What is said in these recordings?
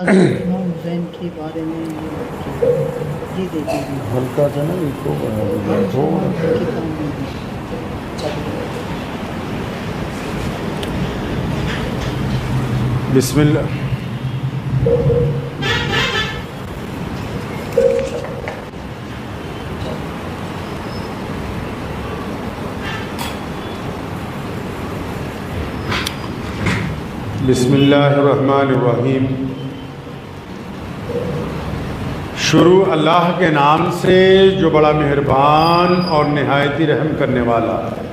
حضرت امام حسین کے بارے میں یہ دیکھیں گے ہلکا سا نا اس کو بسم اللہ بسم اللہ الرحمن الرحیم۔ شروع اللہ کے نام سے جو بڑا مہربان اور نہایت ہی رحم کرنے والا ہے۔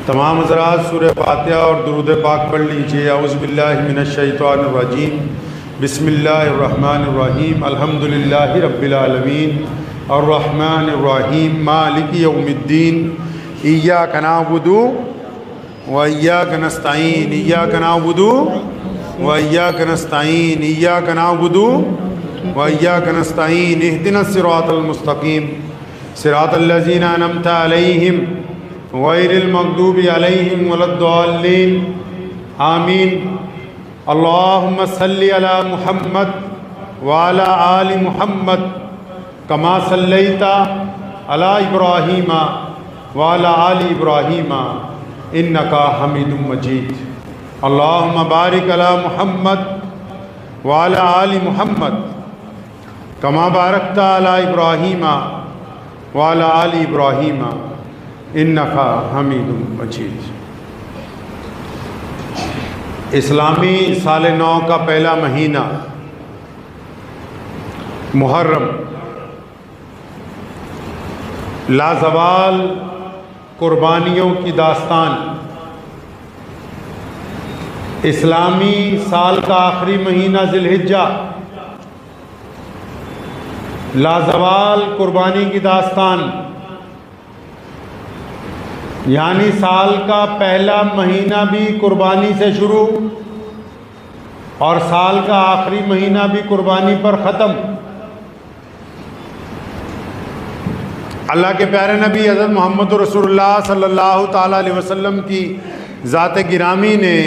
تمام حضرات سورہ فاتحہ اور درود پاک پڑھ لیجئے۔ اعوذ باللہ من الشیطان الرجیم، بسم اللہ الرحمن الرحیم، الحمدللہ رب العالمین، الرحمن الرحیم، مالک یوم الدین، ایاک نعبد وإياك نستعين، إياك نعبد وإياك نستعين، إياك نعبد وإياك نستعين، اهدنا الصراط المستقيم، صراط الذين أنعمت عليهم غير المغضوب عليهم ولا الضالين، آمين۔ اللهم صل على محمد وعلى آل محمد كما صليت على إبراهيم وعلى آل إبراهيم انکا حمید مجید۔ اللہم بارک علی محمد وعلی آل محمد کما بارکت علی ابراہیم وعلی آل ابراہیم انکا حمید مجید۔ اسلامی سال نو کا پہلا مہینہ محرم، لازوال قربانیوں کی داستان، اسلامی سال کا آخری مہینہ ذی الحجہ، لازوال قربانی کی داستان، یعنی سال کا پہلا مہینہ بھی قربانی سے شروع اور سال کا آخری مہینہ بھی قربانی پر ختم۔ اللہ کے پیارے نبی حضرت محمد رسول اللہ صلی اللہ تعالیٰ علیہ وسلم کی ذات گرامی نے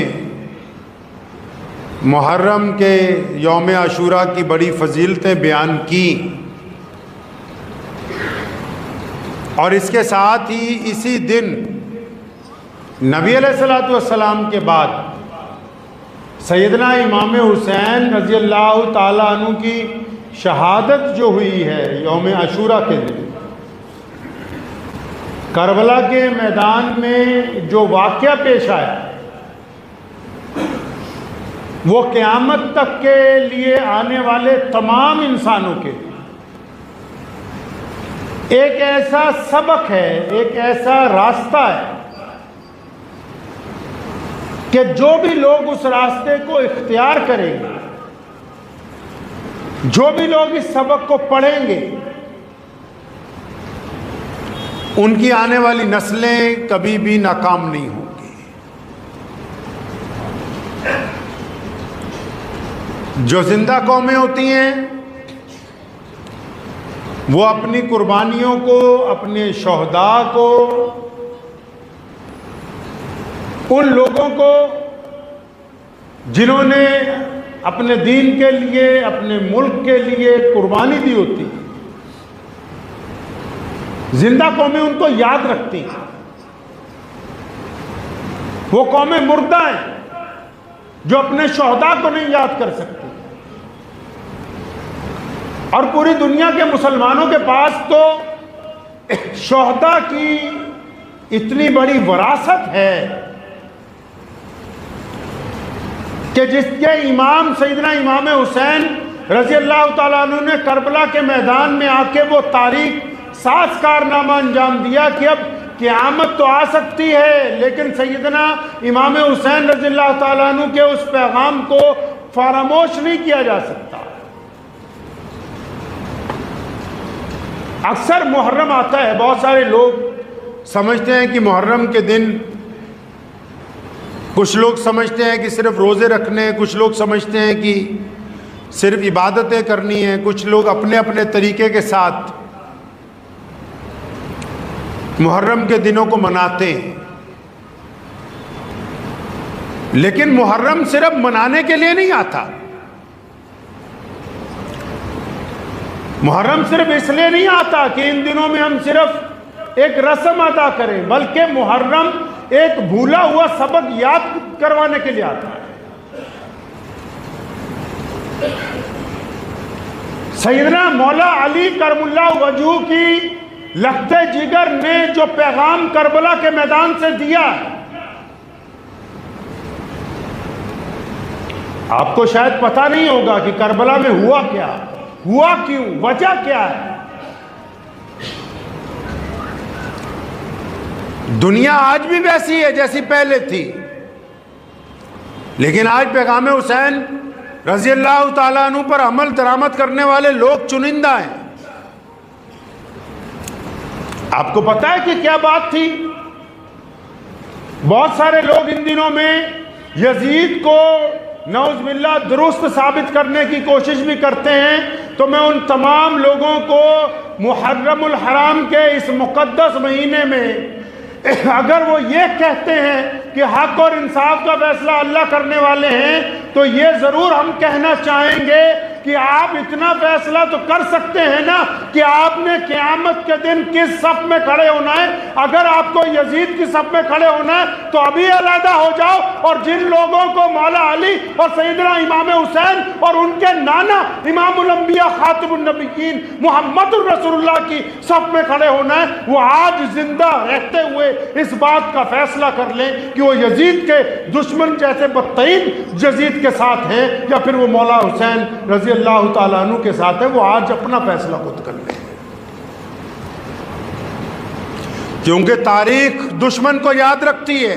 محرم کے یوم عاشوراء کی بڑی فضیلتیں بیان کی، اور اس کے ساتھ ہی اسی دن نبی علیہ الصلوۃ والسلام کے بعد سیدنا امام حسین رضی اللہ تعالیٰ عنہ کی شہادت جو ہوئی ہے یوم عاشوراء کے دن، کربلا کے میدان میں جو واقعہ پیش آیا وہ قیامت تک کے لیے آنے والے تمام انسانوں کے ایک ایسا سبق ہے، ایک ایسا راستہ ہے کہ جو بھی لوگ اس راستے کو اختیار کریں گے، جو بھی لوگ اس سبق کو پڑھیں گے، ان کی آنے والی نسلیں کبھی بھی ناکام نہیں ہوں گی۔ جو زندہ قومیں ہوتی ہیں وہ اپنی قربانیوں کو، اپنے شہداء کو، ان لوگوں کو جنہوں نے اپنے دین کے لیے، اپنے ملک کے لیے قربانی دی ہوتی ہے، زندہ قومیں ان کو یاد رکھتی ہیں۔ وہ قومیں مردہ ہیں جو اپنے شہداء کو نہیں یاد کر سکتی، اور پوری دنیا کے مسلمانوں کے پاس تو شہداء کی اتنی بڑی وراثت ہے کہ جس کے امام سیدنا امام حسین رضی اللہ تعالیٰ عنہ نے کربلا کے میدان میں آ کے وہ تاریخ ساز کارنامہ انجام دیا کہ اب قیامت تو آ سکتی ہے لیکن سیدنا امام حسین رضی اللہ تعالیٰ عنہ کے اس پیغام کو فراموش نہیں کیا جا سکتا۔ اکثر محرم آتا ہے، بہت سارے لوگ سمجھتے ہیں کہ محرم کے دن، کچھ لوگ سمجھتے ہیں کہ صرف روزے رکھنے، کچھ لوگ سمجھتے ہیں کہ صرف عبادتیں کرنی ہیں، کچھ لوگ اپنے اپنے طریقے کے ساتھ محرم کے دنوں کو مناتے ہیں۔ لیکن محرم صرف منانے کے لیے نہیں آتا، محرم صرف اس لیے نہیں آتا کہ ان دنوں میں ہم صرف ایک رسم ادا کریں، بلکہ محرم ایک بھولا ہوا سبق یاد کروانے کے لیے آتا ہے۔ سیدنا مولا علی کرم اللہ وجہہ کی لخت جگر نے جو پیغام کربلا کے میدان سے دیا، آپ کو شاید پتہ نہیں ہوگا کہ کربلا میں ہوا کیا، ہوا کیوں، وجہ کیا ہے۔ دنیا آج بھی ویسی ہے جیسی پہلے تھی، لیکن آج پیغام حسین رضی اللہ تعالیٰ عنہ پر عمل درآمد کرنے والے لوگ چنندہ ہیں۔ آپ کو پتہ ہے کہ کیا بات تھی؟ بہت سارے لوگ ان دنوں میں یزید کو نعوذ باللہ درست ثابت کرنے کی کوشش بھی کرتے ہیں، تو میں ان تمام لوگوں کو محرم الحرام کے اس مقدس مہینے میں اگر وہ یہ کہتے ہیں کہ حق اور انصاف کا فیصلہ اللہ کرنے والے ہیں، تو یہ ضرور ہم کہنا چاہیں گے کہ آپ اتنا فیصلہ تو کر سکتے ہیں نا کہ آپ نے قیامت کے دن کس صف میں کھڑے ہونا ہے۔ اگر آپ کو یزید کی صف میں کھڑے ہونا ہے تو ابھی علیحدہ ہو جاؤ، اور جن لوگوں کو مولا علی اور سیدنا امام حسین اور ان کے نانا امام الانبیاء خاتم النبیین محمد الرسول اللہ کی صف میں کھڑے ہونا ہے، وہ آج زندہ رہتے ہوئے اس بات کا فیصلہ کر لیں کہ وہ یزید کے دشمن جیسے بدترین یزید کے ساتھ ہیں یا پھر وہ مولا حسین رضی اللہ تعالیٰ عنہ کے ساتھ ہے۔ وہ آج اپنا فیصلہ خود کر لیں، کیونکہ تاریخ دشمن کو یاد رکھتی ہے۔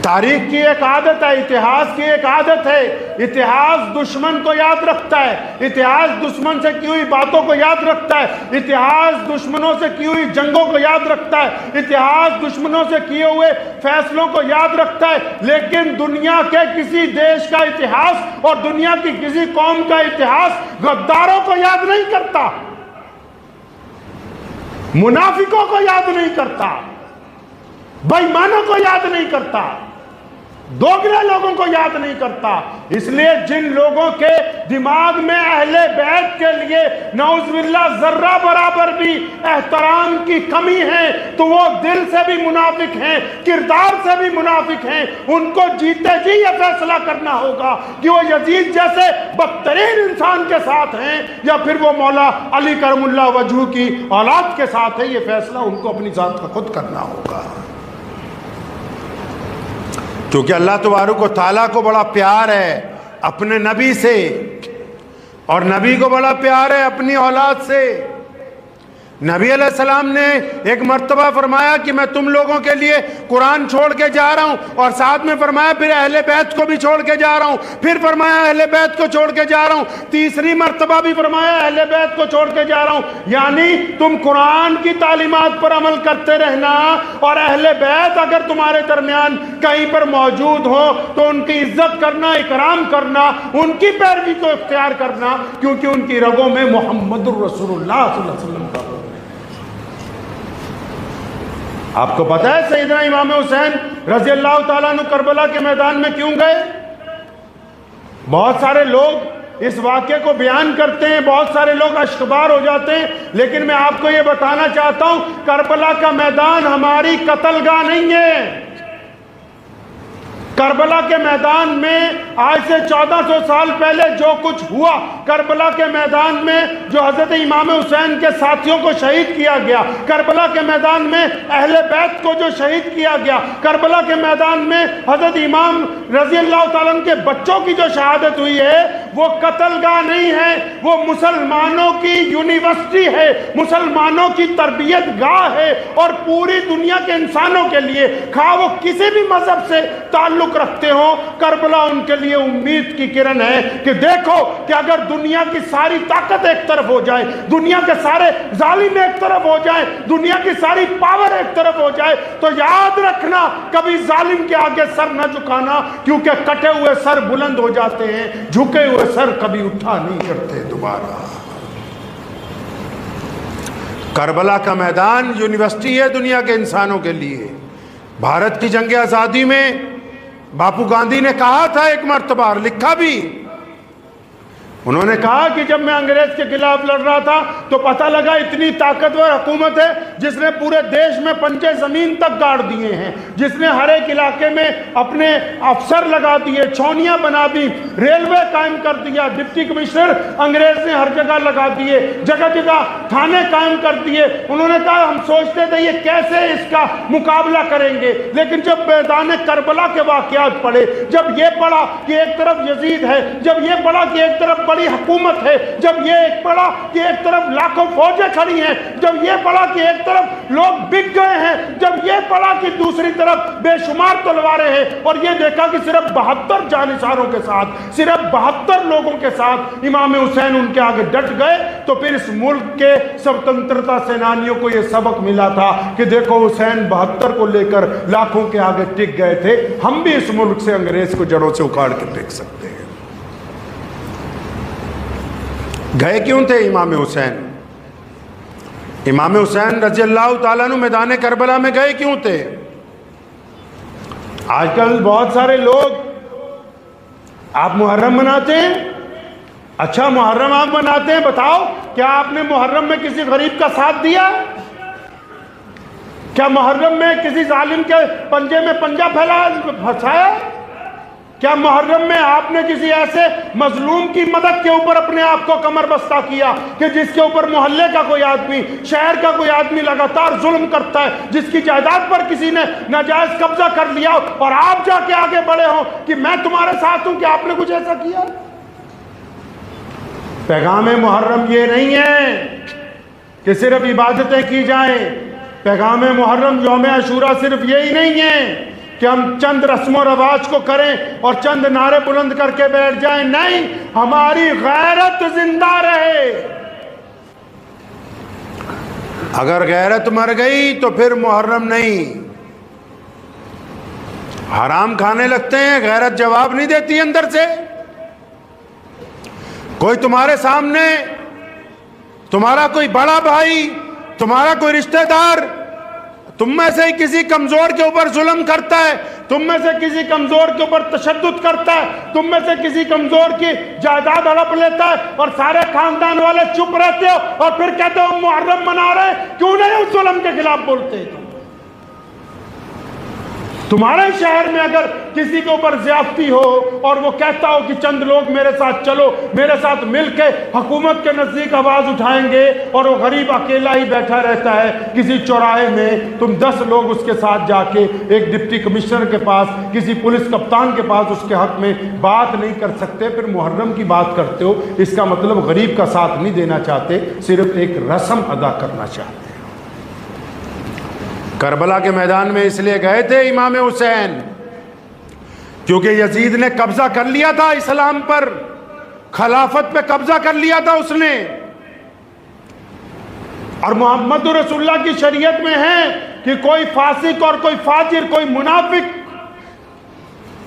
تاریخ کی ایک عادت ہے، اتہاس کی ایک عادت ہے، اتہاس دشمن کو یاد رکھتا ہے، اتہاس دشمن سے کی ہوئی باتوں کو یاد رکھتا ہے، اتہاس دشمنوں سے کی ہوئی جنگوں کو یاد رکھتا ہے، اتہاس دشمنوں سے کیے ہوئے فیصلوں کو یاد رکھتا ہے، لیکن دنیا کے کسی دیش کا اتہاس اور دنیا کی کسی قوم کا اتہاس غداروں کو یاد نہیں کرتا، منافقوں کو یاد نہیں کرتا، بے ایمانوں کو یاد نہیں کرتا، دوگلے لوگوں کو یاد نہیں کرتا۔ اس لیے جن لوگوں کے دماغ میں اہل بیت کے لیے نعوذ باللہ ذرہ برابر بھی احترام کی کمی ہے تو وہ دل سے بھی منافق ہیں، کردار سے بھی منافق ہیں۔ ان کو جیتے جی یہ فیصلہ کرنا ہوگا کہ وہ یزید جیسے بدترین انسان کے ساتھ ہیں یا پھر وہ مولا علی کرم اللہ وجہہ کی اولاد کے ساتھ ہے۔ یہ فیصلہ ان کو اپنی ذات کا خود کرنا ہوگا، کیونکہ اللہ تبارک و تعالیٰ کو بڑا پیار ہے اپنے نبی سے، اور نبی کو بڑا پیار ہے اپنی اولاد سے۔ نبی علیہ السلام نے ایک مرتبہ فرمایا کہ میں تم لوگوں کے لیے قرآن چھوڑ کے جا رہا ہوں، اور ساتھ میں فرمایا پھر اہل بیت کو بھی چھوڑ کے جا رہا ہوں، پھر فرمایا اہل بیت کو چھوڑ کے جا رہا ہوں، تیسری مرتبہ بھی فرمایا اہل بیت کو چھوڑ کے جا رہا ہوں۔ یعنی تم قرآن کی تعلیمات پر عمل کرتے رہنا، اور اہل بیت اگر تمہارے درمیان کہیں پر موجود ہو تو ان کی عزت کرنا، اکرام کرنا، ان کی پیروی کو اختیار کرنا، کیونکہ ان کی رگوں میں محمد الرسول اللہ صلی اللہ علیہ وسلم کا۔ آپ کو پتہ ہے سیدنا امام حسین رضی اللہ تعالیٰ عنہ کربلا کے میدان میں کیوں گئے؟ بہت سارے لوگ اس واقعے کو بیان کرتے ہیں، بہت سارے لوگ اشکبار ہو جاتے ہیں، لیکن میں آپ کو یہ بتانا چاہتا ہوں کربلا کا میدان ہماری قتل گاہ نہیں ہے۔ کربلا کے میدان میں آج سے 1400 سال پہلے جو کچھ ہوا، کربلا کے میدان میں جو حضرت امام حسین کے ساتھیوں کو شہید کیا گیا، کربلا کے میدان میں اہل بیت کو جو شہید کیا گیا، کربلا کے میدان میں حضرت امام رضی اللہ تعالیٰ عنہ کے بچوں کی جو شہادت ہوئی ہے، وہ قتل گاہ نہیں ہے، وہ مسلمانوں کی یونیورسٹی ہے، مسلمانوں کی تربیت گاہ ہے، اور پوری دنیا کے انسانوں کے لیے خواہ وہ کسی بھی مذہب سے تعلق رکھتے ہوں، کربلا ان کے لیے امید کی کرن ہے کہ دیکھو کہ اگر دنیا کی ساری طاقت ایک طرف ہو جائے، دنیا کے سارے ظالم ایک طرف ہو جائے، دنیا کی ساری پاور ایک طرف ہو جائے، تو یاد رکھنا کبھی ظالم کے آگے سر نہ جھکانا، کیونکہ کٹے ہوئے سر بلند ہو جاتے ہیں، جھکے ہوئے سر کبھی اٹھا نہیں کرتے دوبارہ۔ کربلا کا میدان یونیورسٹی ہے دنیا کے انسانوں کے لیے۔ بھارت کی جنگ آزادی میں باپو گاندھی نے کہا تھا ایک مرتبہ، لکھا بھی، انہوں نے کہا کہ جب میں انگریز کے خلاف لڑ رہا تھا تو پتہ لگا اتنی طاقتور حکومت ہے جس نے پورے دیش میں پنجے زمین تک گاڑ دیے ہیں، جس نے ہر ایک علاقے میں اپنے افسر لگا دیے، چھونیاں بنا دی، ریلوے قائم کر دیا، ڈپٹی کمشنر انگریز نے ہر جگہ لگا دیے، جگہ جگہ تھانے قائم کر دیے۔ انہوں نے کہا ہم سوچتے تھے یہ کیسے اس کا مقابلہ کریں گے، لیکن جب میدان کربلا کے واقعات پڑھے، جب یہ پڑھا کہ ایک طرف یزید ہے، جب یہ پڑھا کہ ایک طرف بڑی حکومت ہے، جب یہ پڑھا کہ ایک طرف لاکھوں فوجیں کھڑی ہیں، جب یہ پڑھا کہ ایک طرف لوگ بک گئے ہیں، جب یہ پڑھا کہ دوسری طرف بے شمار تلواریں ہیں، اور یہ دیکھا کہ صرف 72 جانثاروں کے ساتھ، صرف 72 لوگوں کے ساتھ امام حسین ان کے آگے ڈٹ گئے، تو پھر اس ملک کے سوتنترتا سینانیوں کو یہ سبق ملا تھا کہ دیکھو حسین 72 کو لے کر لاکھوں کے آگے ٹک گئے تھے، ہم بھی اس ملک سے انگریز کو جڑوں سے اکھاڑ کے پھینک سکتے ہیں۔ گئے کیوں تھے امام حسین؟ امام حسین رضی اللہ تعالیٰ عنہ میدان کربلا میں گئے کیوں تھے؟ آج کل بہت سارے لوگ، آپ محرم مناتے ہیں، اچھا محرم آپ مناتے ہیں، بتاؤ کیا آپ نے محرم میں کسی غریب کا ساتھ دیا؟ کیا محرم میں کسی ظالم کے پنجے میں پنجہ پھنسایا؟ کیا محرم میں آپ نے کسی ایسے مظلوم کی مدد کے اوپر اپنے آپ کو کمر بستہ کیا کہ جس کے اوپر محلے کا کوئی آدمی، شہر کا کوئی آدمی لگاتار ظلم کرتا ہے، جس کی جائیداد پر کسی نے ناجائز قبضہ کر لیا اور آپ جا کے آگے بڑے ہوں کہ میں تمہارے ساتھ ہوں کہ آپ نے کچھ ایسا کیا؟ پیغام محرم یہ نہیں ہے کہ صرف عبادتیں کی جائیں، پیغام محرم یوم عاشورہ صرف یہی نہیں ہے کہ ہم چند رسم و رواج کو کریں اور چند نعرے بلند کر کے بیٹھ جائیں، نہیں، ہماری غیرت زندہ رہے۔ اگر غیرت مر گئی تو پھر محرم نہیں۔ حرام کھانے لگتے ہیں، غیرت جواب نہیں دیتی اندر سے۔ کوئی تمہارے سامنے، تمہارا کوئی بڑا بھائی، تمہارا کوئی رشتہ دار تم میں سے کسی کمزور کے اوپر ظلم کرتا ہے، تم میں سے کسی کمزور کے اوپر تشدد کرتا ہے، تم میں سے کسی کمزور کی جائیداد ہڑپ لیتا ہے، اور سارے خاندان والے چپ رہتے ہو اور پھر کہتے ہو محرم منا رہے، کیوں نہیں اس ظلم کے خلاف بولتے؟ تمہارے شہر میں اگر کسی کے اوپر زیادتی ہو اور وہ کہتا ہو کہ چند لوگ میرے ساتھ چلو، میرے ساتھ مل کے حکومت کے نزدیک آواز اٹھائیں گے، اور وہ غریب اکیلا ہی بیٹھا رہتا ہے کسی چوراہے میں، تم 10 لوگ اس کے ساتھ جا کے ایک ڈپٹی کمشنر کے پاس، کسی پولیس کپتان کے پاس اس کے حق میں بات نہیں کر سکتے، پھر محرم کی بات کرتے ہو۔ اس کا مطلب غریب کا ساتھ نہیں دینا چاہتے، صرف ایک رسم ادا کرنا چاہتے ہیں۔ کربلا کے میدان میں اس لیے گئے تھے امام حسین کیونکہ یزید نے قبضہ کر لیا تھا اسلام پر، خلافت پہ قبضہ کر لیا تھا اس نے، اور محمد رسول اللہ کی شریعت میں ہے کہ کوئی فاسق اور کوئی فاجر، کوئی منافق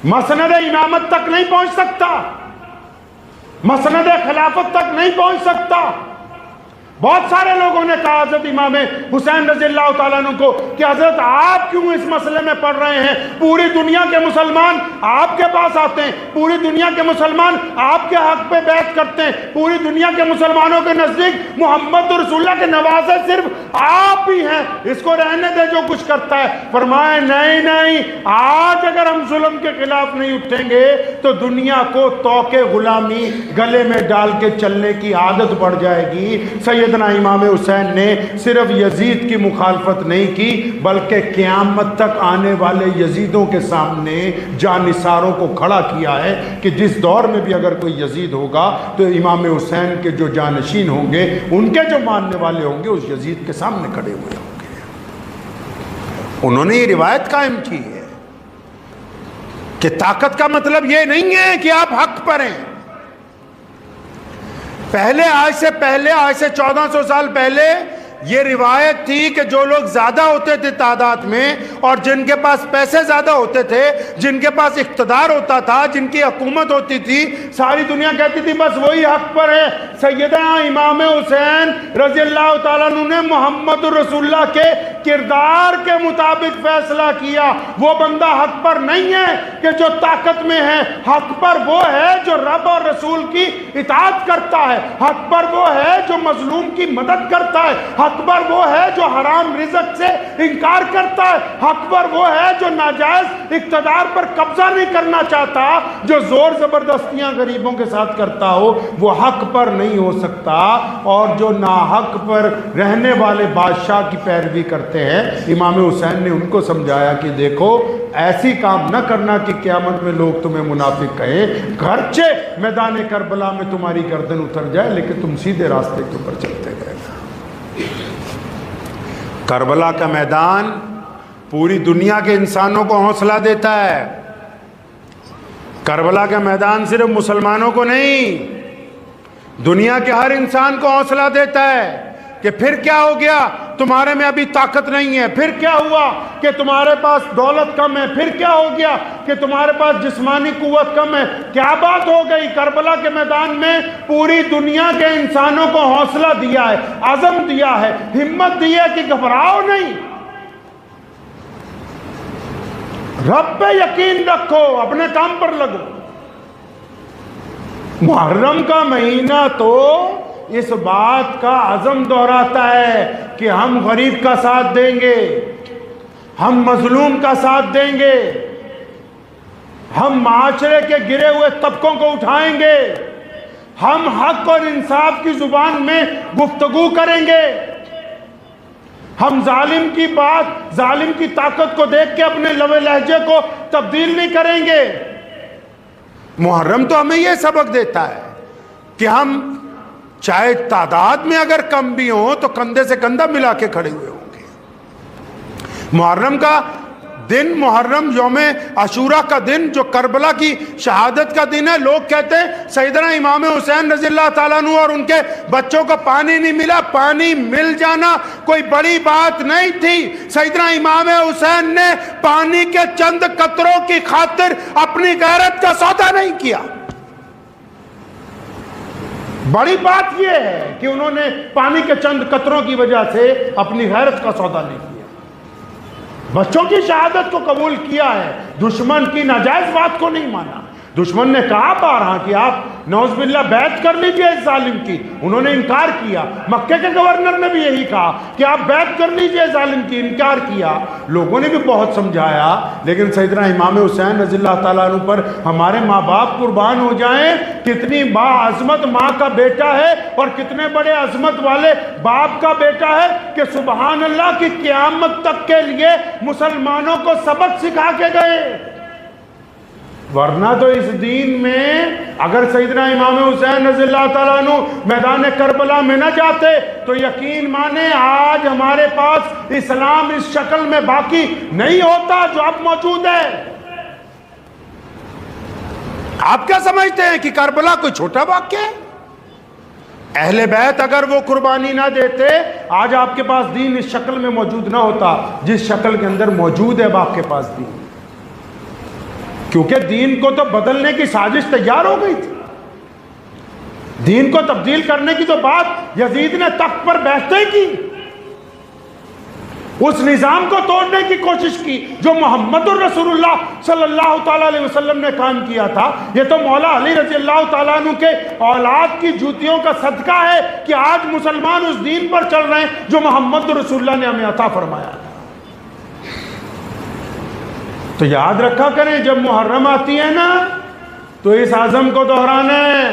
مسند امامت تک نہیں پہنچ سکتا، مسند خلافت تک نہیں پہنچ سکتا۔ بہت سارے لوگوں نے کہا حضرت امام حسین رضی اللہ تعالیٰ عنہ کو کہ حضرت آپ کیوں اس مسئلے میں پڑھ رہے ہیں؟ پوری دنیا کے مسلمان آپ کے پاس آتے ہیں، پوری دنیا کے مسلمان آپ کے حق پہ بیعت کرتے ہیں، پوری دنیا کے مسلمانوں کے نزدیک محمد رسول اللہ کے نوازے صرف آپ ہی ہیں، اس کو رہنے دے جو کچھ کرتا ہے۔ فرمایا نہیں نہیں، آج اگر ہم ظلم کے خلاف نہیں اٹھیں گے تو دنیا کو توق غلامی گلے میں ڈال کے چلنے کی عادت پڑ جائے گی۔ سیدنا امام حسین نے صرف یزید کی مخالفت نہیں کی بلکہ قیامت تک آنے والے یزیدوں کے سامنے جانثاروں کو کھڑا کیا ہے کہ جس دور میں بھی اگر کوئی یزید ہوگا تو امام حسین کے جو جانشین ہوں گے، ان کے جو ماننے والے ہوں گے، اس یزید کے سامنے کھڑے ہوئے ہوں گے۔ انہوں نے یہ روایت قائم کی ہے کہ طاقت کا مطلب یہ نہیں ہے کہ آپ حق پر ہیں۔ آج سے 1400 سال پہلے یہ روایت تھی کہ جو لوگ زیادہ ہوتے تھے تعداد میں اور جن کے پاس پیسے زیادہ ہوتے تھے، جن کے پاس اقتدار ہوتا تھا، جن کی حکومت ہوتی تھی، ساری دنیا کہتی تھی بس وہی حق پر ہے۔ سیدنا امام حسین رضی اللہ تعالیٰ عنہ نے محمد رسول اللہ کے کردار کے مطابق فیصلہ کیا۔ وہ بندہ حق پر نہیں ہے کہ جو طاقت میں ہے، حق پر وہ ہے جو رب اور رسول کی اطاعت کرتا ہے، حق پر وہ ہے جو مظلوم کی مدد کرتا ہے، حق پر وہ ہے جو حرام رزق سے انکار کرتا ہے، حق پر وہ ہے جو ناجائز اقتدار پر قبضہ نہیں کرنا چاہتا، جو زور زبردستیاں غریبوں کے ساتھ کرتا ہو وہ حق پر نہیں ہو سکتا، اور جو ناحق پر رہنے والے بادشاہ کی پیروی کرتے ہیں۔ امام حسین نے ان کو سمجھایا کہ دیکھو ایسی کام نہ کرنا کہ قیامت میں لوگ تمہیں منافق کہیں، گرچہ میدان کربلا میں تمہاری گردن اتر جائے لیکن تم سیدھے راستے کے اوپر چلتے رہے۔ کربلا کا میدان پوری دنیا کے انسانوں کو حوصلہ دیتا ہے۔ کربلا کا میدان صرف مسلمانوں کو نہیں، دنیا کے ہر انسان کو حوصلہ دیتا ہے کہ پھر کیا ہو گیا، تمہارے میں ابھی طاقت نہیں ہے، پھر کیا ہوا کہ تمہارے پاس دولت کم ہے، پھر کیا ہو گیا کہ تمہارے پاس جسمانی قوت کم ہے، کیا بات ہو گئی۔ کربلا کے میدان میں پوری دنیا کے انسانوں کو حوصلہ دیا ہے، عزم دیا ہے، ہمت دی ہے کہ گھبراؤ نہیں، رب پہ یقین رکھو، اپنے کام پر لگو۔ محرم کا مہینہ تو اس بات کا عزم دہراتا ہے کہ ہم غریب کا ساتھ دیں گے، ہم مظلوم کا ساتھ دیں گے، ہم معاشرے کے گرے ہوئے طبقوں کو اٹھائیں گے، ہم حق اور انصاف کی زبان میں گفتگو کریں گے، ہم ظالم کی بات، ظالم کی طاقت کو دیکھ کے اپنے لوے لہجے کو تبدیل نہیں کریں گے۔ محرم تو ہمیں یہ سبق دیتا ہے کہ ہم چاہے تعداد میں اگر کم بھی ہوں تو کندھے سے کندھا ملا کے کھڑے ہوئے ہوں گے۔ محرم کا دن، محرم یوم عاشوراء کا دن جو کربلا کی شہادت کا دن ہے، لوگ کہتے ہیں سیدنا امام حسین رضی اللہ تعالیٰ عنہ اور ان کے بچوں کو پانی نہیں ملا۔ پانی مل جانا کوئی بڑی بات نہیں تھی۔ سیدنا امام حسین نے پانی کے چند قطروں کی خاطر اپنی غیرت کا سودا نہیں کیا۔ بڑی بات یہ ہے کہ انہوں نے پانی کے چند قطروں کی وجہ سے اپنی غیرت کا سودا نہیں کیا، بچوں کی شہادت کو قبول کیا ہے، دشمن کی ناجائز بات کو نہیں مانا۔ دشمن نے کہا بارہا کہ آپ نعوذ باللہ بیعت کر لیجئے اس ظالم کی، انہوں نے انکار کیا۔ مکے کے گورنر نے بھی یہی کہا کہ آپ بیعت کر لیجئے ظالم کی، انکار کیا۔ لوگوں نے بھی بہت سمجھایا، لیکن سیدنا امام حسین رضی اللہ تعالیٰ عنہ پر ہمارے ماں باپ قربان ہو جائیں، کتنی باعظمت ماں کا بیٹا ہے اور کتنے بڑے عظمت والے باپ کا بیٹا ہے کہ سبحان اللہ کی قیامت تک کے لیے مسلمانوں کو سبق سکھا کے گئے۔ ورنہ تو اس دین میں اگر سیدنا امام حسین رضی اللہ تعالیٰ عنہ میدان کربلا میں نہ جاتے تو یقین مانے آج ہمارے پاس اسلام اس شکل میں باقی نہیں ہوتا جو اب موجود ہے۔ آپ کیا سمجھتے ہیں کہ کربلا کوئی چھوٹا واقعہ ہے؟ اہل بیت اگر وہ قربانی نہ دیتے آج آپ کے پاس دین اس شکل میں موجود نہ ہوتا جس شکل کے اندر موجود ہے اب آپ کے پاس دین، کیونکہ دین کو تو بدلنے کی سازش تیار ہو گئی تھی۔ دین کو تبدیل کرنے کی تو بات یزید نے تخت پر بیٹھتے ہی کی، اس نظام کو توڑنے کی کوشش کی جو محمد الرسول اللہ صلی اللہ تعالیٰ علیہ وسلم نے قائم کیا تھا۔ یہ تو مولا علی رضی اللہ تعالیٰ عنہ کے اولاد کی جوتیوں کا صدقہ ہے کہ آج مسلمان اس دین پر چل رہے ہیں جو محمد الرسول اللہ نے ہمیں عطا فرمایا تھا۔ تو یاد رکھا کریں جب محرم آتی ہے نا تو اس عزم کو دہرانا ہے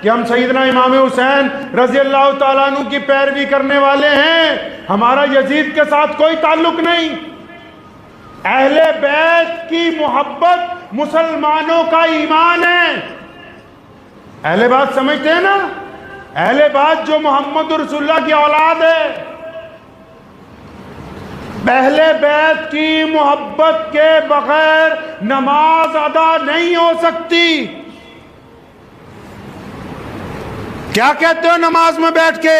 کہ ہم سیدنا امام حسین رضی اللہ تعالیٰ عنہ کی پیروی کرنے والے ہیں، ہمارا یزید کے ساتھ کوئی تعلق نہیں۔ اہل بیت کی محبت مسلمانوں کا ایمان ہے۔ اہل بیت سمجھتے ہیں نا، اہل بیت جو محمد رسول اللہ کی اولاد ہے، اہل بیت کی محبت کے بغیر نماز ادا نہیں ہو سکتی۔ کیا کہتے ہو نماز میں بیٹھ کے؟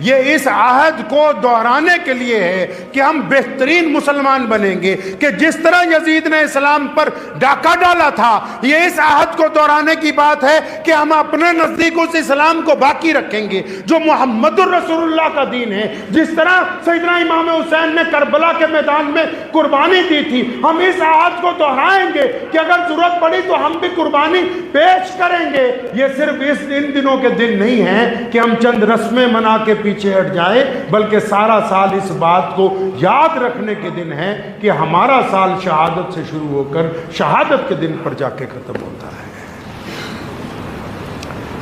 یہ اس عہد کو دہرانے کے لیے ہے کہ ہم بہترین مسلمان بنیں گے، کہ جس طرح یزید نے اسلام پر ڈاکہ ڈالا تھا، یہ اس عہد کو دہرانے کی بات ہے کہ ہم اپنے نزدیک اس اسلام کو باقی رکھیں گے جو محمد الرسول اللہ کا دین ہے۔ جس طرح سیدنا امام حسین نے کربلا کے میدان میں قربانی دی تھی، ہم اس عہد کو دہرائیں گے کہ اگر ضرورت پڑی تو ہم بھی قربانی پیش کریں گے۔ یہ صرف ان دنوں کے دن نہیں ہیں کہ ہم چند رسمیں منا کے پیچھے ہٹ جائیں، بلکہ سارا سال اس بات کو یاد رکھنے کے دن ہے کہ ہمارا سال شہادت سے شروع ہو کر شہادت کے دن پر جا کے ختم ہوتا ہے۔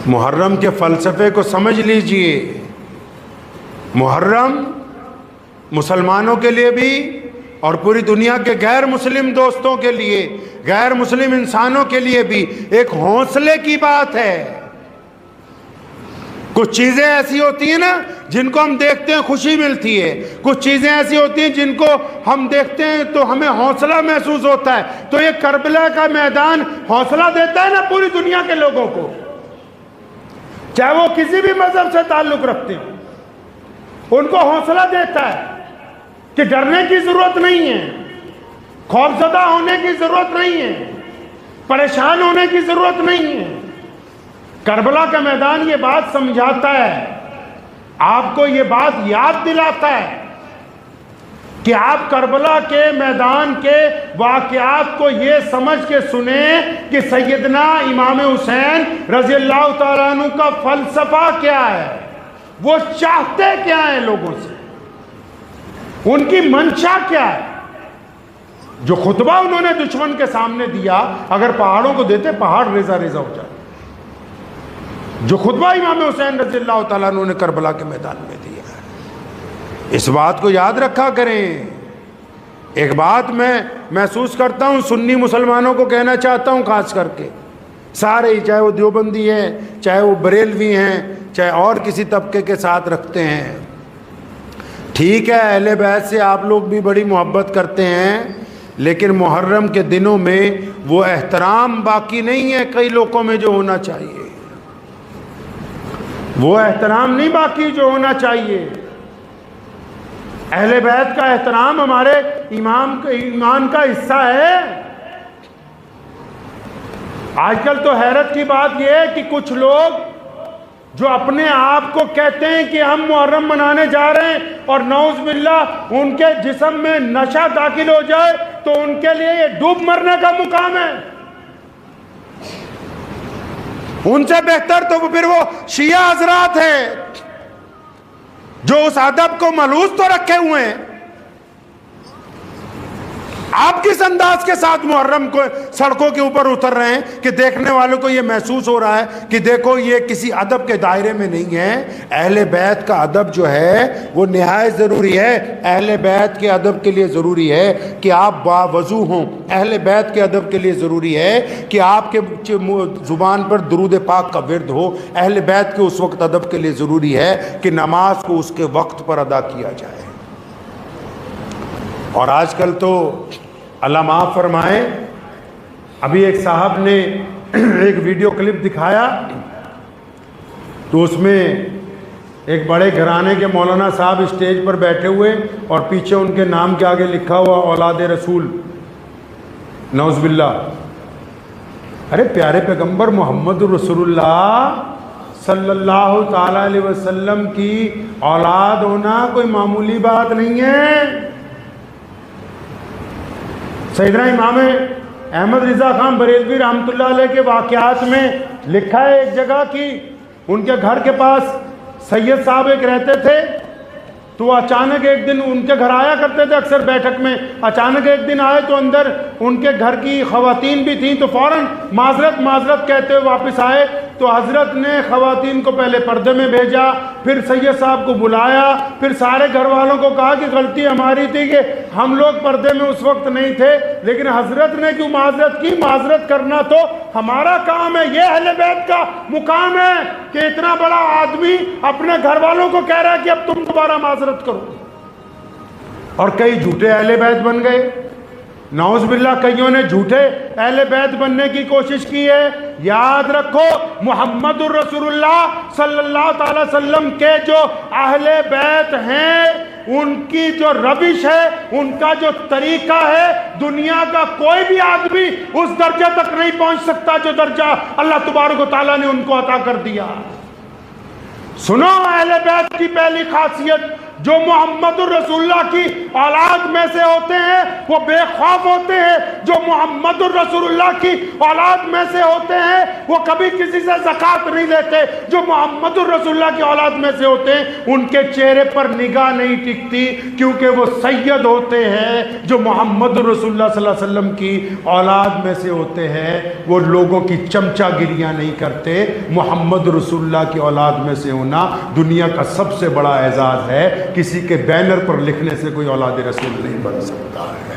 محرم کے فلسفے کو سمجھ لیجئے۔ محرم مسلمانوں کے لیے بھی اور پوری دنیا کے غیر مسلم دوستوں کے لیے، غیر مسلم انسانوں کے لیے بھی ایک حوصلے کی بات ہے۔ کچھ چیزیں ایسی ہوتی ہیں نا جن کو ہم دیکھتے ہیں خوشی ملتی ہے، کچھ چیزیں ایسی ہوتی ہیں جن کو ہم دیکھتے ہیں تو ہمیں حوصلہ محسوس ہوتا ہے۔ تو یہ کربلا کا میدان حوصلہ دیتا ہے نا پوری دنیا کے لوگوں کو، چاہے وہ کسی بھی مذہب سے تعلق رکھتے ہیں، ان کو حوصلہ دیتا ہے کہ ڈرنے کی ضرورت نہیں ہے، خوفزدہ ہونے کی ضرورت نہیں ہے، پریشان ہونے کی ضرورت نہیں ہے۔ کربلا کا میدان یہ بات سمجھاتا ہے، آپ کو یہ بات یاد دلاتا ہے کہ آپ کربلا کے میدان کے واقعات کو یہ سمجھ کے سنیں کہ سیدنا امام حسین رضی اللہ تعالیٰ عنہ کا فلسفہ کیا ہے، وہ چاہتے کیا ہیں لوگوں سے، ان کی منشا کیا ہے۔ جو خطبہ انہوں نے دشمن کے سامنے دیا، اگر پہاڑوں کو دیتے پہاڑ ریزہ ریزہ ہو جائے۔ جو خطبہ امام حسین رضی اللہ تعالیٰ عنہ نے کربلا کے میدان میں دیا ہے، اس بات کو یاد رکھا کریں۔ ایک بات میں محسوس کرتا ہوں، سنی مسلمانوں کو کہنا چاہتا ہوں، خاص کر کے سارے ہی، چاہے وہ دیوبندی ہیں، چاہے وہ بریلوی ہیں، چاہے اور کسی طبقے کے ساتھ رکھتے ہیں، ٹھیک ہے اہل بیت سے آپ لوگ بھی بڑی محبت کرتے ہیں، لیکن محرم کے دنوں میں وہ احترام باقی نہیں ہے کئی لوگوں میں جو ہونا چاہیے، وہ احترام نہیں باقی جو ہونا چاہیے۔ اہل بیت کا احترام ہمارے ایمان کا حصہ ہے۔ آج کل تو حیرت کی بات یہ ہے کہ کچھ لوگ جو اپنے آپ کو کہتے ہیں کہ ہم محرم منانے جا رہے ہیں، اور نعوذ باللہ ان کے جسم میں نشہ داخل ہو جائے تو ان کے لیے یہ ڈوب مرنے کا مقام ہے۔ ان سے بہتر تو پھر وہ شیعہ حضرات ہیں جو اس ادب کو ملحوظ تو رکھے ہوئے ہیں۔ آپ کس انداز کے ساتھ محرم کو سڑکوں کے اوپر اتر رہے ہیں کہ دیکھنے والوں کو یہ محسوس ہو رہا ہے کہ دیکھو یہ کسی ادب کے دائرے میں نہیں ہے۔ اہل بیت کا ادب جو ہے وہ نہایت ضروری ہے۔ اہل بیت کے ادب کے لیے ضروری ہے کہ آپ باوضو ہوں، اہل بیت کے ادب کے لیے ضروری ہے کہ آپ کے زبان پر درود پاک کا ورد ہو، اہل بیت کے اس وقت ادب کے لیے ضروری ہے کہ نماز کو اس کے وقت پر ادا کیا جائے۔ اور آج کل تو اللہ معاف فرمائے، ابھی ایک صاحب نے ایک ویڈیو کلپ دکھایا تو اس میں ایک بڑے گھرانے کے مولانا صاحب اسٹیج پر بیٹھے ہوئے اور پیچھے ان کے نام کے آگے لکھا ہوا اولاد رسول، نعوذ باللہ۔ ارے پیارے پیغمبر محمد رسول اللہ صلی اللہ تعالی علیہ وسلم کی اولاد ہونا کوئی معمولی بات نہیں ہے۔ سیدنا امام احمد رضا خان بریلوی رحمۃ اللہ علیہ کے واقعات میں لکھا ہے ایک جگہ کہ ان کے گھر کے پاس سید صاحب ایک رہتے تھے، تو اچانک ایک دن ان کے گھر آیا کرتے تھے اکثر بیٹھک میں، اچانک ایک دن آئے تو اندر ان کے گھر کی خواتین بھی تھیں، تو فوراً معذرت کہتے ہوئے واپس آئے۔ تو حضرت نے خواتین کو پہلے پردے میں بھیجا، پھر سید صاحب کو بلایا، پھر سارے گھر والوں کو کہا کہ غلطی ہماری تھی کہ ہم لوگ پردے میں اس وقت نہیں تھے، لیکن حضرت نے کیوں معذرت کی؟ معذرت کرنا تو ہمارا کام ہے، یہ اہل بیت کا مقام ہے کہ اتنا بڑا آدمی اپنے گھر والوں کو کہہ رہا ہے کہ اب تم دوبارہ معذرت کرو۔ اور کئی جھوٹے اہل بیت بن گئے، نعوذ باللہ، کئیوں نے جھوٹے اہل بیت بننے کی کوشش کی ہے۔ یاد رکھو محمد الرسول اللہ صلی اللہ تعالی وسلم کے جو اہل بیت ہیں، ان کی جو روش ہے، ان کا جو طریقہ ہے، دنیا کا کوئی بھی آدمی اس درجے تک نہیں پہنچ سکتا جو درجہ اللہ تبارک و تعالیٰ نے ان کو عطا کر دیا۔ سنو اہل بیت کی پہلی خاصیت، جو محمد الرسول اللہ کی اولاد میں سے ہوتے ہیں وہ بے خوف ہوتے ہیں، جو محمد الرسول اللہ کی اولاد میں سے ہوتے ہیں وہ کبھی کسی سے زکوٰۃ نہیں لیتے، جو محمد الرسول اللہ کی اولاد میں سے ہوتے ہیں ان کے چہرے پر نگاہ نہیں ٹکتی، کیونکہ وہ سید ہوتے ہیں۔ جو محمد الرسول اللہ صلی اللہ علیہ وسلم کی اولاد میں سے ہوتے ہیں وہ لوگوں کی چمچہ گریاں نہیں کرتے۔ محمد رسول اللہ کی اولاد میں سے ہونا دنیا کا سب سے بڑا اعزاز ہے، کسی کے بینر پر لکھنے سے کوئی اولاد رسول نہیں بن سکتا ہے۔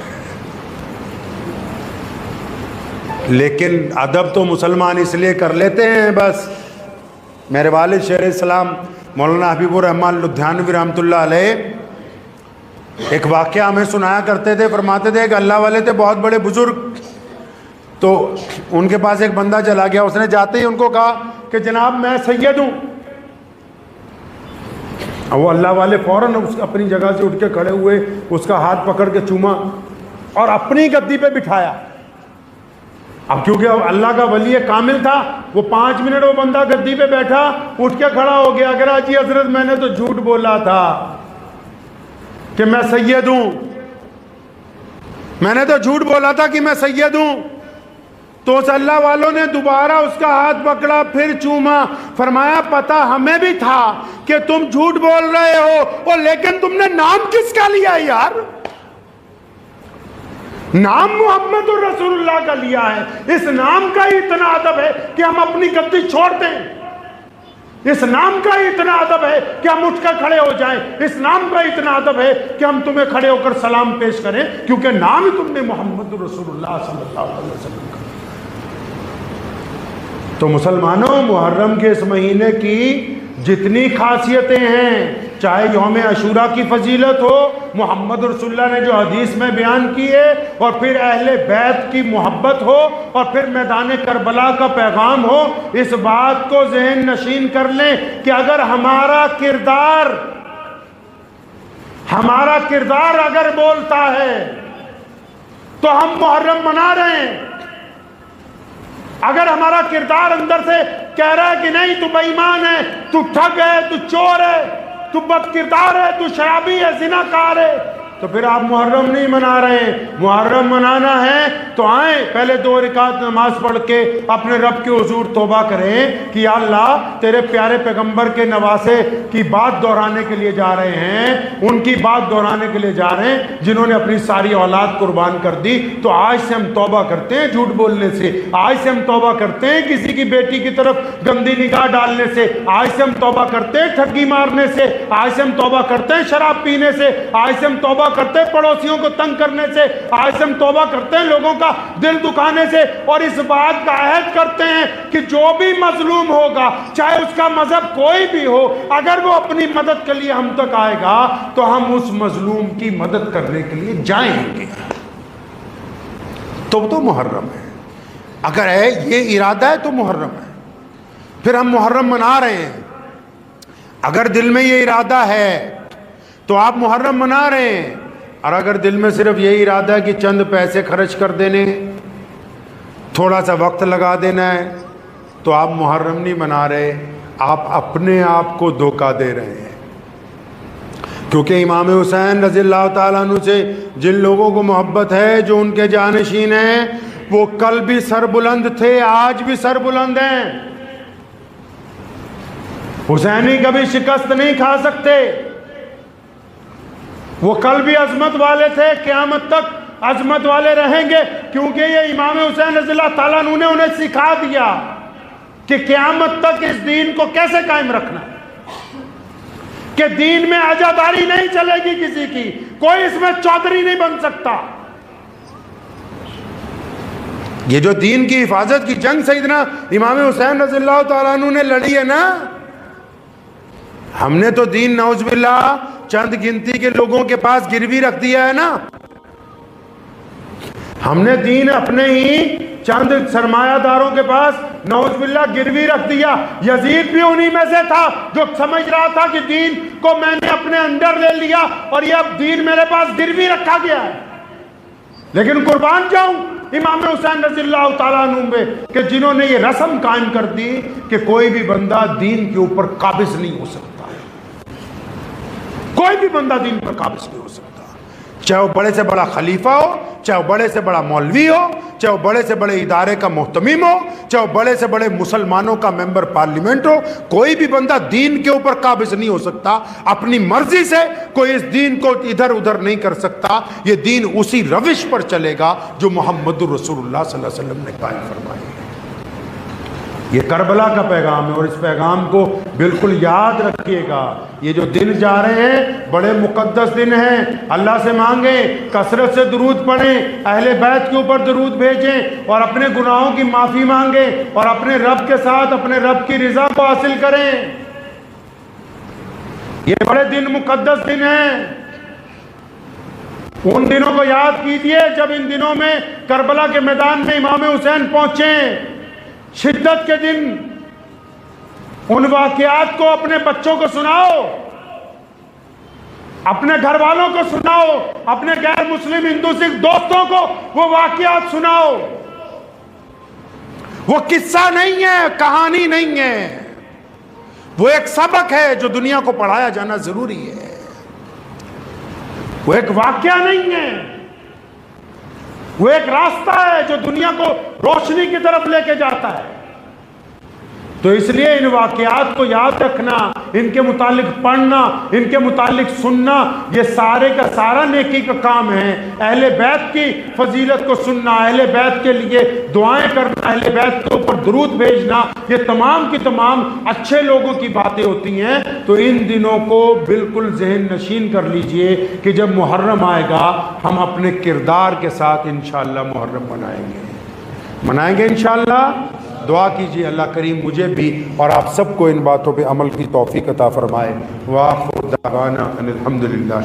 لیکن ادب تو مسلمان اس لیے کر لیتے ہیں، بس میرے والد شیخ الاسلام مولانا حبیب الرحمن لدھیانوی رحمۃ اللہ علیہ ایک واقعہ ہمیں سنایا کرتے تھے، فرماتے تھے کہ اللہ والے تھے بہت بڑے بزرگ، تو ان کے پاس ایک بندہ چلا گیا، اس نے جاتے ہی ان کو کہا کہ جناب میں سید ہوں۔ وہ اللہ والے فوراً اپنی جگہ سے اٹھ کے کھڑے ہوئے، اس کا ہاتھ پکڑ کے چوما اور اپنی گدی پہ بٹھایا۔ اب کیونکہ اللہ کا ولی کامل تھا، وہ 5 منٹ وہ بندہ گدی پہ بیٹھا، اٹھ کے کھڑا ہو گیا، کہہ رہا جی حضرت میں نے تو جھوٹ بولا تھا کہ میں سید ہوں، میں نے تو جھوٹ بولا تھا کہ میں سید ہوں۔ تو اس اللہ والوں نے دوبارہ اس کا ہاتھ پکڑا، پھر چوما، فرمایا پتہ ہمیں بھی تھا کہ تم جھوٹ بول رہے ہو، لیکن تم نے نام کس کا لیا یار؟ نام محمد الرسول اللہ کا لیا ہے۔ اس نام کا ہی اتنا ادب ہے کہ ہم اپنی گدی چھوڑ دیں، اس نام کا ہی اتنا ادب ہے کہ ہم اٹھ کر کھڑے ہو جائیں، اس نام کا اتنا ادب ہے کہ ہم تمہیں کھڑے ہو کر سلام پیش کریں، کیونکہ نام ہی تم نے محمد الرسول اللہ صلی اللہ علیہ وسلم کا۔ تو مسلمانوں، محرم کے اس مہینے کی جتنی خاصیتیں ہیں، چاہے یوم عاشوراء کی فضیلت ہو، محمد رسول اللہ نے جو حدیث میں بیان کی ہے، اور پھر اہل بیت کی محبت ہو، اور پھر میدان کربلا کا پیغام ہو، اس بات کو ذہن نشین کر لیں کہ اگر ہمارا کردار اگر بولتا ہے تو ہم محرم منا رہے ہیں، اگر ہمارا کردار اندر سے کہہ رہا ہے کہ نہیں تو بے ایمان ہے، تو ٹھگ ہے، تو چور ہے، تو بد کردار ہے، تو شرابی ہے، زناکار ہے، تو پھر آپ محرم نہیں منا رہے ہیں۔ محرم منانا ہے تو آئیں، پہلے 2 رکعت نماز پڑھ کے اپنے رب کے حضور توبہ کریں کہ یا اللہ تیرے پیارے پیغمبر کے نواسے کی بات دہرانے کے لیے جا رہے ہیں، ان کی بات دہرانے کے لیے جا رہے ہیں جنہوں نے اپنی ساری اولاد قربان کر دی۔ تو آج سے ہم توبہ کرتے ہیں جھوٹ بولنے سے، آج سے ہم توبہ کرتے ہیں کسی کی بیٹی کی طرف گندی نگاہ ڈالنے سے، آج سے ہم توبہ کرتے ہیں ٹھگی مارنے سے، آج سے ہم توبہ کرتے ہیں شراب پینے سے، آج سے ہم توبہ کرتے ہیں پڑوسیوں کو تنگ کرنے سے، آج سے ہم توبہ کرتے ہیں لوگوں کا دل دکھانے سے، اور اس بات کا عہد کرتے ہیں کہ جو بھی مظلوم ہوگا، چاہے اس کا مذہب کوئی بھی ہو، اگر وہ اپنی مدد کے لیے ہم تک آئے گا تو ہم اس مظلوم کی مدد کرنے کے لیے جائیں گے۔ تو محرم ہے، اگر ہے یہ ارادہ ہے تو محرم ہے، پھر ہم محرم منا رہے ہیں۔ اگر دل میں یہ ارادہ ہے تو آپ محرم منا رہے ہیں، اور اگر دل میں صرف یہ ارادہ ہے کہ چند پیسے خرچ کر دینے، تھوڑا سا وقت لگا دینا ہے، تو آپ محرم نہیں منا رہے، آپ اپنے آپ کو دھوکہ دے رہے ہیں۔ کیونکہ امام حسین رضی اللہ تعالیٰ عنہ سے جن لوگوں کو محبت ہے، جو ان کے جانشین ہیں، وہ کل بھی سر بلند تھے، آج بھی سر بلند ہیں۔ حسینی کبھی شکست نہیں کھا سکتے، وہ کل بھی عظمت والے تھے، قیامت تک عظمت والے رہیں گے، کیونکہ یہ امام حسین رضی اللہ تعالیٰ عنہ نے انہیں سکھا دیا کہ قیامت تک اس دین کو کیسے قائم رکھنا ہے، کہ دین میں عزاداری نہیں چلے گی کسی کی، کوئی اس میں چودھری نہیں بن سکتا۔ یہ جو دین کی حفاظت کی جنگ سیدنا امام حسین رضی اللہ تعالیٰ عنہ نے لڑی ہے نا، ہم نے تو دین نعوذ باللہ چند گنتی کے لوگوں کے پاس گروی رکھ دیا ہے نا، ہم نے دین اپنے ہی چند سرمایہ داروں کے پاس نعوذ باللہ گروی رکھ دیا. یزید بھی انہی میں سے تھا جو سمجھ رہا تھا کہ دین کو میں نے اپنے اندر لے لیا اور یہ اب دین میرے پاس گروی رکھا گیا ہے. لیکن قربان جاؤں امام حسین رضی اللہ تعالیٰ عنہ پہ کہ جنہوں نے یہ رسم قائم کر دی کہ کوئی بھی بندہ دین کے اوپر قابض نہیں ہو سکتا. کوئی بھی بندہ دین پر قابض نہیں ہو سکتا، چاہے وہ بڑے سے بڑا خلیفہ ہو، چاہے وہ بڑے سے بڑا مولوی ہو، چاہے وہ بڑے سے بڑے ادارے کا محتمم ہو، چاہے وہ بڑے سے بڑے مسلمانوں کا ممبر پارلیمنٹ ہو. کوئی بھی بندہ دین کے اوپر قابض نہیں ہو سکتا. اپنی مرضی سے کوئی اس دین کو ادھر ادھر نہیں کر سکتا. یہ دین اسی روش پر چلے گا جو محمد رسول اللہ صلی اللہ علیہ وسلم نے قائم فرمائی ہے. یہ کربلا کا پیغام ہے اور اس پیغام کو بالکل یاد رکھیے گا. یہ جو دن جا رہے ہیں بڑے مقدس دن ہیں. اللہ سے مانگیں، کثرت سے درود پڑھیں، اہل بیت کے اوپر درود بھیجیں اور اپنے گناہوں کی معافی مانگیں اور اپنے رب کے ساتھ اپنے رب کی رضا کو حاصل کریں. یہ بڑے دن مقدس دن ہیں. ان دنوں کو یاد کیجئے جب ان دنوں میں کربلا کے میدان میں امام حسین پہنچے. شدت کے دن. ان واقعات کو اپنے بچوں کو سناؤ، اپنے گھر والوں کو سناؤ، اپنے غیر مسلم ہندو سکھ دوستوں کو وہ واقعات سناؤ. وہ قصہ نہیں ہے، کہانی نہیں ہے، وہ ایک سبق ہے جو دنیا کو پڑھایا جانا ضروری ہے. وہ ایک واقعہ نہیں ہے، وہ ایک راستہ ہے جو دنیا کو روشنی کی طرف لے کے جاتا ہے. تو اس لیے ان واقعات کو یاد رکھنا، ان کے متعلق پڑھنا، ان کے متعلق سننا، یہ سارے کا سارا نیکی کا کام ہے. اہل بیت کی فضیلت کو سننا، اہل بیت کے لیے دعائیں کرنا، اہل بیت کے اوپر درود بھیجنا، یہ تمام کی تمام اچھے لوگوں کی باتیں ہوتی ہیں. تو ان دنوں کو بالکل ذہن نشین کر لیجئے کہ جب محرم آئے گا ہم اپنے کردار کے ساتھ انشاءاللہ محرم منائیں گے انشاءاللہ. دعا کیجئے اللہ کریم مجھے بھی اور آپ سب کو ان باتوں پہ عمل کی توفیق عطا فرمائے. وآخر دعوانا ان الحمدللہ.